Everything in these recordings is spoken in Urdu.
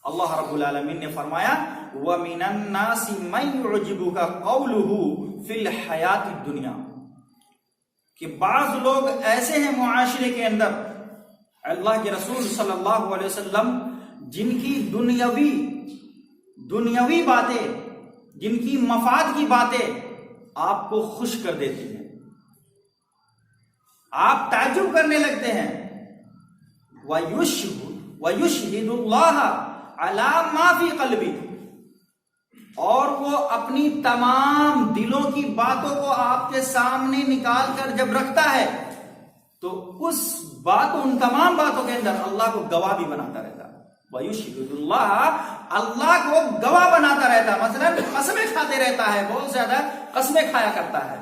اللہ رب العالمین نے فرمایا وَمِنَ النَّاسِ مَن يُعْجِبُكَ قَوْلُهُ فِي الْحَيَاةِ الدُّنْيَا، کہ بعض لوگ ایسے ہیں معاشرے کے اندر اللہ کے رسول صلی اللہ علیہ وسلم جن کی دنیاوی باتیں، جن کی مفاد کی باتیں آپ کو خوش کر دیتی ہیں، آپ تعجب کرنے لگتے ہیں. وَيُشْهِدُ اللَّهَ عَلَى مَا فِي قَلْبِهِ، اور وہ اپنی تمام دلوں کی باتوں کو آپ کے سامنے نکال کر جب رکھتا ہے تو اس ان تمام باتوں کے اندر اللہ کو گواہ بھی بناتا رہتا ہے. وَيُشْهِدُ اللَّهَ، اللہ کو گواہ بناتا رہتا ہے. مثلا قسمیں کھاتے رہتا ہے، بہت زیادہ قسمیں کھایا کرتا ہے.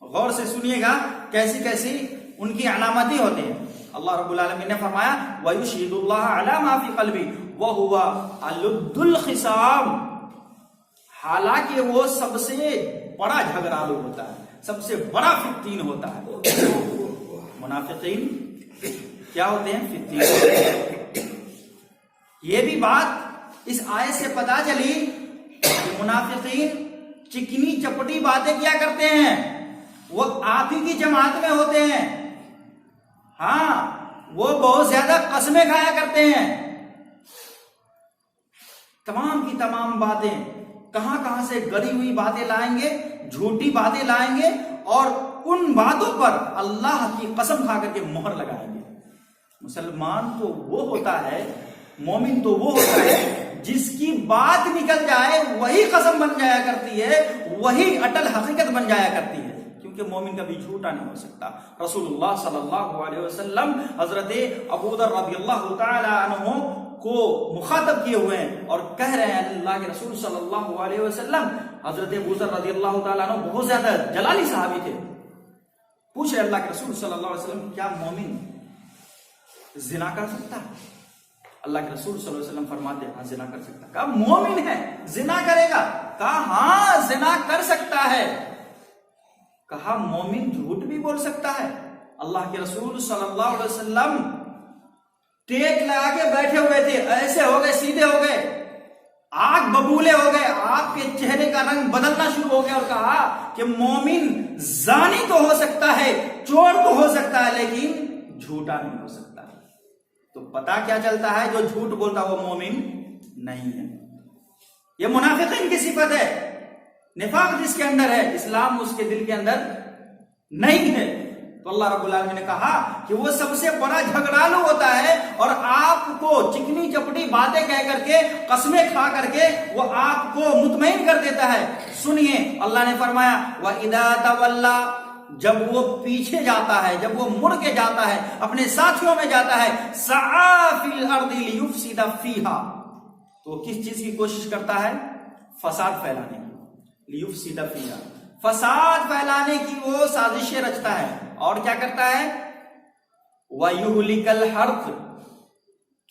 غور سے سنیے گا کیسی کیسی ان کی علامتیں ہوتی ہیں. اللہ رب العالمین نے فرمایا وَيُشْهِدُ اللَّهَ عَلَى مَا فِي قَلْبِهِ وَهُوَ أَلُدُّ الْخِصَامِ، حالانکہ وہ سب سے بڑا جھگڑالو ہوتا ہے، سب سے بڑا فتین ہوتا ہے. منافقین کیا ہوتے ہیں؟ فتین ہوتے ہیں. یہ بھی بات اس آیت سے پتا چلی کہ منافقین چکنی چپٹی باتیں کیا کرتے ہیں، وہ آپ ہی کی جماعت میں ہوتے ہیں. ہاں، وہ بہت زیادہ قسمیں کھایا کرتے ہیں. تمام کی تمام باتیں کہاں سے گڑی ہوئی باتیں لائیں گے، جھوٹی باتیں لائیں گے اور ان باتوں پر اللہ کی قسم کھا کر کے مہر لگائیں گے. مسلمان تو وہ ہوتا ہے، مومن تو وہ ہوتا ہے جس کی بات نکل جائے وہی قسم بن جایا کرتی ہے، وہی اٹل حقیقت بن جایا کرتی ہے، کیونکہ مومن کبھی جھوٹا نہیں ہو سکتا. رسول اللہ صلی اللہ علیہ وسلم حضرت ابو ذر رضی اللہ تعالی عنہ کو مخاطب کیے ہوئے ہیں اور کہہ رہے ہیں اللہ کے رسول صلی اللہ علیہ وسلم. حضرت ابو ذر رضی اللہ تعالی عنہ بہت زیادہ جلالی صحابی تھے. پوچھ رہے اللہ کے رسول صلی اللہ علیہ وسلم کیا مومن زنا کر سکتا ہے؟ اللہ کے رسول صلی اللہ علیہ وسلم فرماتے ہیں ہاں زنا کر سکتا ہے. کہا مومن ہے زنا کرے گا؟ کہا ہاں زنا کر سکتا ہے. کہا مومن جھوٹ بھی بول سکتا ہے؟ اللہ کے رسول صلی اللہ علیہ وسلم ٹیک لگا کے بیٹھے ہوئے تھے، ایسے ہو گئے، سیدھے ہو گئے، آگ ببولے ہو گئے، آپ کے چہرے کا رنگ بدلنا شروع ہو گیا اور کہا کہ مومن زانی تو ہو سکتا ہے، چور تو ہو سکتا ہے، لیکن جھوٹا نہیں ہو سکتا. تو پتا کیا چلتا ہے جو جھوٹ بولتا وہ مومن نہیں ہے. یہ منافقین کی صفت ہے. نفاق جس کے اندر ہے، اسلام اس کے دل کے اندر نہیں ہے. تو اللہ رب العالمین نے کہا کہ وہ سب سے بڑا جھگڑالو ہوتا ہے اور آپ کو چکنی چپٹی باتیں کہہ کر کے، قسمیں کھا کر کے وہ آپ کو مطمئن کر دیتا ہے. سنیے اللہ نے فرمایا وَإِذَا تَوَلَّى، جب وہ پیچھے جاتا ہے، جب وہ مڑ کے جاتا ہے، اپنے ساتھیوں میں جاتا ہے، سعى فی الارض لیفسد فیہا، تو کس چیز کی کوشش کرتا ہے؟ فساد پھیلانے کی. لیفسد فیہا، فساد پھیلانے کی وہ سازشیں رچتا ہے. اور کیا کرتا ہے؟ وَيُهْلِكَ الْحَرْثَ،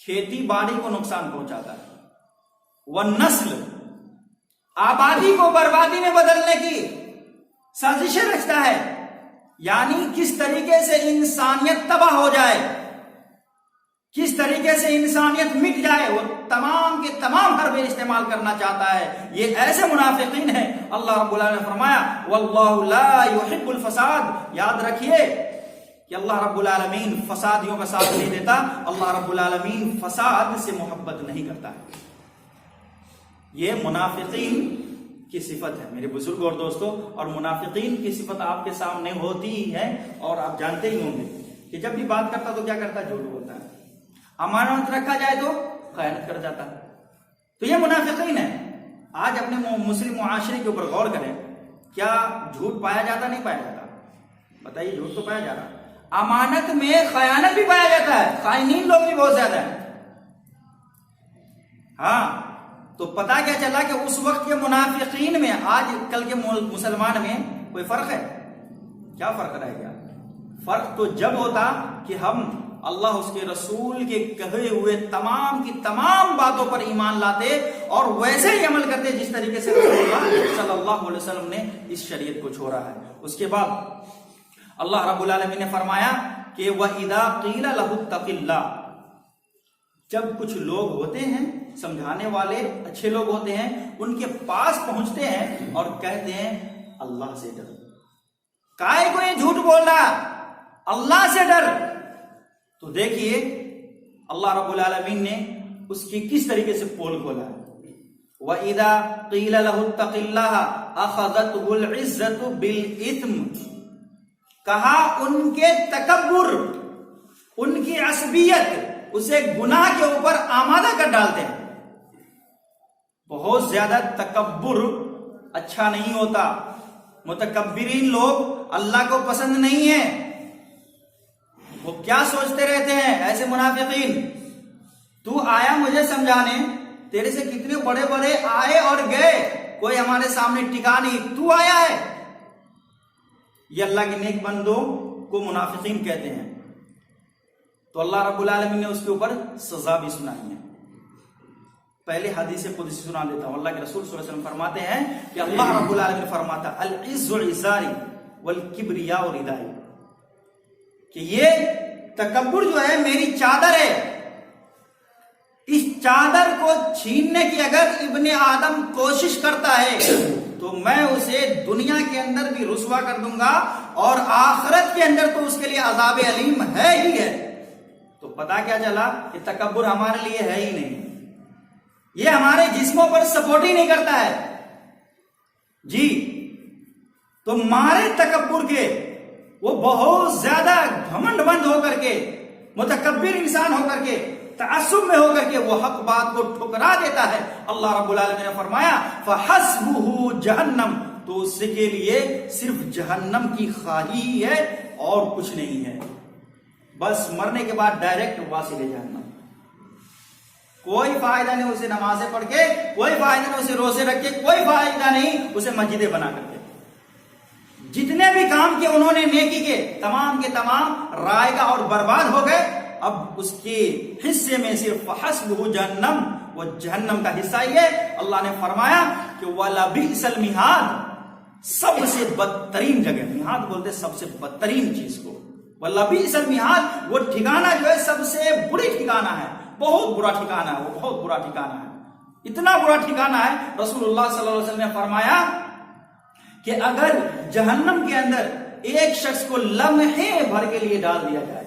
کھیتی باڑی کو نقصان پہنچاتا ہے. وَالنَّسْلَ، آبادی کو بربادی میں بدلنے کی سازشیں رچتا ہے. یعنی کس طریقے سے انسانیت تباہ ہو جائے، کس طریقے سے انسانیت مٹ جائے، وہ تمام کے تمام حربیں استعمال کرنا چاہتا ہے. یہ ایسے منافقین ہیں. اللہ رب العالمین نے فرمایا واللہ لا يحب الفساد. یاد رکھیے کہ اللہ رب العالمین فسادیوں کا ساتھ نہیں دیتا. اللہ رب العالمین فساد سے محبت نہیں کرتا ہے. یہ منافقین کی صفت ہے میرے بزرگ اور دوستوں. اور منافقین کی صفت آپ کے سامنے ہوتی ہی ہے اور آپ جانتے ہی ہوں گے کہ جب بھی بات کرتا تو کیا کرتا ہے؟ جھوٹ بولتا ہے. امانت رکھا جائے تو خیانت کر جاتا ہے. تو یہ منافقین ہے. آج اپنے مسلم معاشرے کے اوپر غور کریں، کیا جھوٹ پایا جاتا نہیں پایا جاتا؟ بتائیے. جھوٹ تو پایا جا رہا ہے. امانت میں خیانت بھی پایا جاتا ہے. خائنین لوگ بھی بہت زیادہ ہیں. ہاں، تو پتا کیا چلا کہ اس وقت کے منافقین میں آج کل کے مسلمان میں کوئی فرق ہے؟ کیا فرق رہ گیا؟ فرق تو جب ہوتا کہ ہم اللہ اس کے رسول کے کہے ہوئے تمام کی تمام باتوں پر ایمان لاتے اور ویسے ہی عمل کرتے جس طریقے سے رسول اللہ صلی اللہ علیہ وسلم نے اس شریعت کو چھوڑا ہے. اس کے بعد اللہ رب العالمین نے فرمایا کہ وَإِذَا قِيلَ لَهُ اتَّقِ اللَّهَ، جب کچھ لوگ ہوتے ہیں سمجھانے والے اچھے لوگ ہوتے ہیں، ان کے پاس پہنچتے ہیں اور کہتے ہیں اللہ سے ڈر، کائے کو یہ جھوٹ بول رہا، اللہ سے ڈر، تو دیکھیے اللہ رب العالمین نے اس کی کس طریقے سے پول کھولا ہے۔ وَإِذَا قِيلَ لَهُ اتَّقِ اللَّهَ أَخَذَتْهُ الْعِزَّةُ بِالْإِثْمِ، کہا ان کے تکبر، ان کی عصبیت اسے گناہ کے اوپر آمادہ کر ڈالتے ہیں۔ بہت زیادہ تکبر اچھا نہیں ہوتا، متکبرین لوگ اللہ کو پسند نہیں ہیں۔ وہ کیا سوچتے رہتے ہیں ایسے منافقین، تو آیا مجھے سمجھانے، تیرے سے کتنے بڑے بڑے آئے اور گئے، کوئی ہمارے سامنے ٹکا نہیں، تو آیا ہے۔ یہ اللہ کے نیک بندوں کو منافقین کہتے ہیں۔ تو اللہ رب العالمین نے اس کے اوپر سزا بھی سنائی ہے۔ پہلے حدیث قدسی سنا دیتا ہوں۔ اللہ کے رسول صلی اللہ علیہ وسلم فرماتے ہیں کہ اللہ رب العالمین فرماتا العز عزاری والکبریاء ردائی، کہ یہ تکبر جو ہے میری چادر ہے، اس چادر کو چھیننے کی اگر ابن آدم کوشش کرتا ہے تو میں اسے دنیا کے اندر بھی رسوا کر دوں گا اور آخرت کے اندر تو اس کے لیے عذاب علیم ہے ہی ہے۔ تو پتا کیا چلا کہ تکبر ہمارے لیے ہے ہی نہیں، یہ ہمارے جسموں پر سپورٹ ہی نہیں کرتا ہے جی۔ تو مارے تکبر کے، وہ بہت زیادہ گھمنڈ بند ہو کر کے، متکبر انسان ہو کر کے، تعصب میں ہو کر کے وہ حق بات کو ٹھکرا دیتا ہے۔ اللہ رب العالمین نے فرمایا فحسبہ جہنم، تو اس کے لیے صرف جہنم کی خواہی ہے اور کچھ نہیں ہے، بس مرنے کے بعد ڈائریکٹ واصل جہنم۔ کوئی فائدہ نہیں اسے نمازیں پڑھ کے، کوئی فائدہ نہیں اسے روزے رکھ کے، کوئی فائدہ نہیں اسے مسجدیں بنا کر کے، جتنے بھی کام کیے انہوں نے نیکی کے، تمام کے تمام رائگاں اور برباد ہو گئے۔ اب اس کے حصے میں صرف حسبہ جہنم، وہ جہنم کا حصہ ہی ہے۔ اللہ نے فرمایا کہ وَلَبِئْسَ الْمِہَادُ، سب سے بدترین جگہ، میہاد بولتے سب سے بدترین چیز کو، وَلَبِئْسَ الْمِہَادُ، وہ ٹھکانہ جو ہے سب سے بری ٹھکانہ ہے، بہت برا ٹھکانہ ہے، وہ بہت برا ٹھکانہ ہے، اتنا برا ٹھکانہ ہے۔ رسول اللہ صلی اللہ علیہ وسلم نے فرمایا کہ اگر جہنم کے اندر ایک شخص کو لمحے بھر کے لیے ڈال دیا جائے،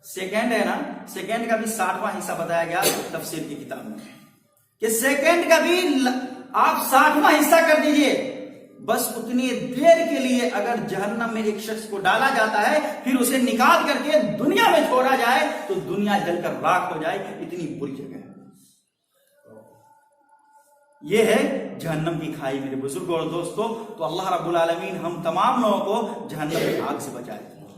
سیکنڈ ہے نا، سیکنڈ کا بھی 60واں حصہ بتایا گیا تفسیر کی کتاب میں، کہ سیکنڈ کا بھی آپ 60واں حصہ کر دیجئے، بس اتنی دیر کے لیے اگر جہنم میں ایک شخص کو ڈالا جاتا ہے، پھر اسے نکال کر کے دنیا میں چھوڑا جائے تو دنیا جل کر راکھ ہو جائے، اتنی بری جگہ ہے۔ یہ ہے جہنم کی کھائی میرے بزرگوں اور دوستوں۔ تو اللہ رب العالمین ہم تمام لوگوں کو جہنم کی آگ سے بچائے۔